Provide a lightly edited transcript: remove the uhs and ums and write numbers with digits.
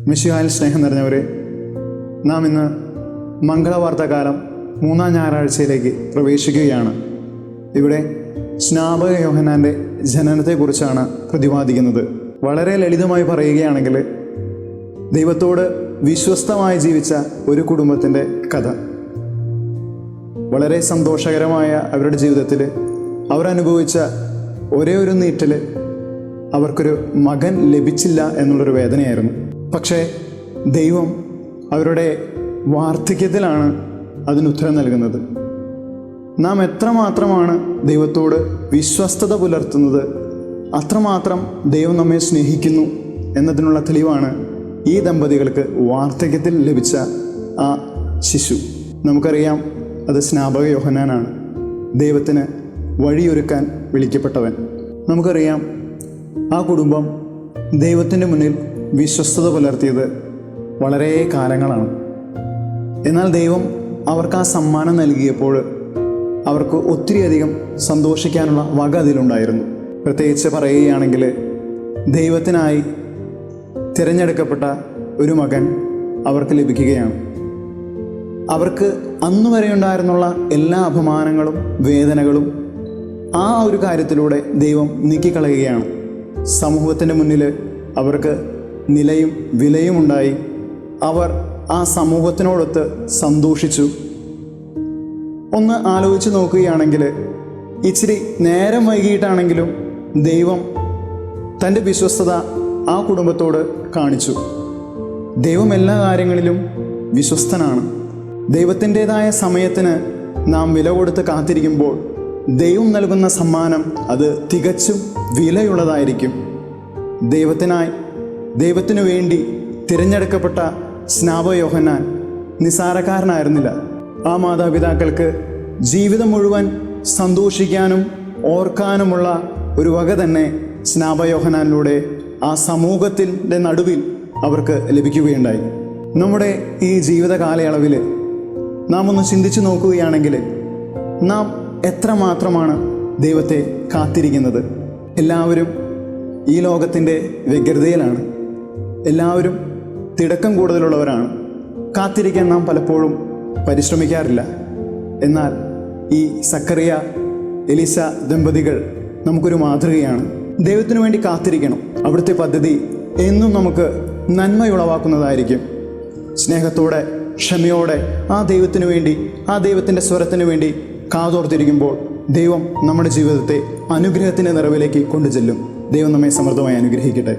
മിശിഹായിൽ സ്നേഹം നിറഞ്ഞവരെ, നാം ഇന്ന് മംഗളവാർത്താകാലം 3-ാം ഞായറാഴ്ചയിലേക്ക് പ്രവേശിക്കുകയാണ്. ഇവിടെ സ്നാപക യോഹന്നാൻ്റെ ജനനത്തെക്കുറിച്ചാണ് പ്രതിപാദിക്കുന്നത്. വളരെ ലളിതമായി പറയുകയാണെങ്കിൽ, ദൈവത്തോട് വിശ്വസ്തമായി ജീവിച്ച ഒരു കുടുംബത്തിൻ്റെ കഥ. വളരെ സന്തോഷകരമായ അവരുടെ ജീവിതത്തിൽ അവരനുഭവിച്ച ഒരേ ഒരു നീറ്റൽ അവർക്കൊരു മകൻ ലഭിച്ചില്ല എന്നുള്ളൊരു വേദനയായിരുന്നു. പക്ഷേ ദൈവം അവരുടെ വാർദ്ധക്യത്തിലാണ് അതിനുത്തരം നൽകുന്നത്. നാം എത്രമാത്രമാണ് ദൈവത്തോട് വിശ്വസ്തത പുലർത്തുന്നത്, അത്രമാത്രം ദൈവം നമ്മെ സ്നേഹിക്കുന്നു എന്നതിനുള്ള തെളിവാണ് ഈ ദമ്പതികൾക്ക് വാർദ്ധക്യത്തിൽ ലഭിച്ച ആ ശിശു. നമുക്കറിയാം, അത് സ്നാപക യോഹന്നാനാണ്, ദൈവത്തിന് വഴിയൊരുക്കാൻ വിളിക്കപ്പെട്ടവൻ. നമുക്കറിയാം, ആ കുടുംബം ദൈവത്തിൻ്റെ മുന്നിൽ വിശ്വസ്തത പുലർത്തിയത് വളരെ കാലങ്ങളാണ്. എന്നാൽ ദൈവം അവർക്ക് ആ സമ്മാനം നൽകിയപ്പോൾ അവർക്ക് ഒത്തിരിയധികം സന്തോഷിക്കാനുള്ള വക അതിലുണ്ടായിരുന്നു. പ്രത്യേകിച്ച് പറയുകയാണെങ്കിൽ, ദൈവത്തിനായി തിരഞ്ഞെടുക്കപ്പെട്ട ഒരു മകൻ അവർക്ക് ലഭിക്കുകയാണ്. അവർക്ക് അന്നുവരെ ഉണ്ടായിരുന്നുള്ള എല്ലാ അപമാനങ്ങളും വേദനകളും ആ ഒരു കാര്യത്തിലൂടെ ദൈവം നീക്കിക്കളയുകയാണ്. സമൂഹത്തിൻ്റെ മുന്നിൽ അവർക്ക് നിലയും വിലയും ഉണ്ടായി. അവർ ആ സമൂഹത്തിനോടൊത്ത് സന്തോഷിച്ചു. ഒന്ന് ആലോചിച്ച് നോക്കുകയാണെങ്കിൽ, ഇച്ചിരി നേരം വൈകിട്ടാണെങ്കിലും ദൈവം തൻ്റെ വിശ്വസ്തത ആ കുടുംബത്തോട് കാണിച്ചു. ദൈവം എല്ലാ കാര്യങ്ങളിലും വിശ്വസ്തനാണ്. ദൈവത്തിൻ്റെതായ സമയത്തിന് നാം വില കൊടുത്ത് കാത്തിരിക്കുമ്പോൾ ദൈവം നൽകുന്ന സമ്മാനം അത് തികച്ചും വിലയുള്ളതായിരിക്കും. ദൈവത്തിനു വേണ്ടി തിരഞ്ഞെടുക്കപ്പെട്ട സ്നാപക യോഹന്നാൻ നിസ്സാരക്കാരനായിരുന്നില്ല. ആ മാതാപിതാക്കൾക്ക് ജീവിതം മുഴുവൻ സന്തോഷിക്കാനും ഓർക്കാനുമുള്ള ഒരു വക തന്നെ സ്നാപക യോഹന്നാനിലൂടെ ആ സമൂഹത്തിൻ്റെ നടുവിൽ അവർക്ക് ലഭിക്കുകയുണ്ടായി. നമ്മുടെ ഈ ജീവിത കാലയളവിൽ നാം ഒന്ന് ചിന്തിച്ചു നോക്കുകയാണെങ്കിൽ, നാം എത്രമാത്രമാണ് ദൈവത്തെ കാത്തിരിക്കുന്നത്? എല്ലാവരും ഈ ലോകത്തിൻ്റെ വ്യഗ്രതയിലാണ്. എല്ലാവരും തിടക്കം കൂടുതലുള്ളവരാണ്. കാത്തിരിക്കാൻ നാം പലപ്പോഴും പരിശ്രമിക്കാറില്ല. എന്നാൽ ഈ സക്കറിയ എലീസ ദമ്പതികൾ നമുക്കൊരു മാതൃകയാണ്. ദൈവത്തിനു വേണ്ടി കാത്തിരിക്കണം. അവിടുത്തെ പദ്ധതി എന്നും നമുക്ക് നന്മയുളവാക്കുന്നതായിരിക്കും. സ്നേഹത്തോടെ, ക്ഷമയോടെ ആ ദൈവത്തിനു വേണ്ടി, ആ ദൈവത്തിൻ്റെ സ്വരത്തിനു വേണ്ടി കാതോർത്തിരിക്കുമ്പോൾ ദൈവം നമ്മുടെ ജീവിതത്തെ അനുഗ്രഹത്തിൻ്റെ നിറവിലേക്ക് കൊണ്ടുചെല്ലും. ദൈവം നമ്മെ സമൃദ്ധമായി അനുഗ്രഹിക്കട്ടെ.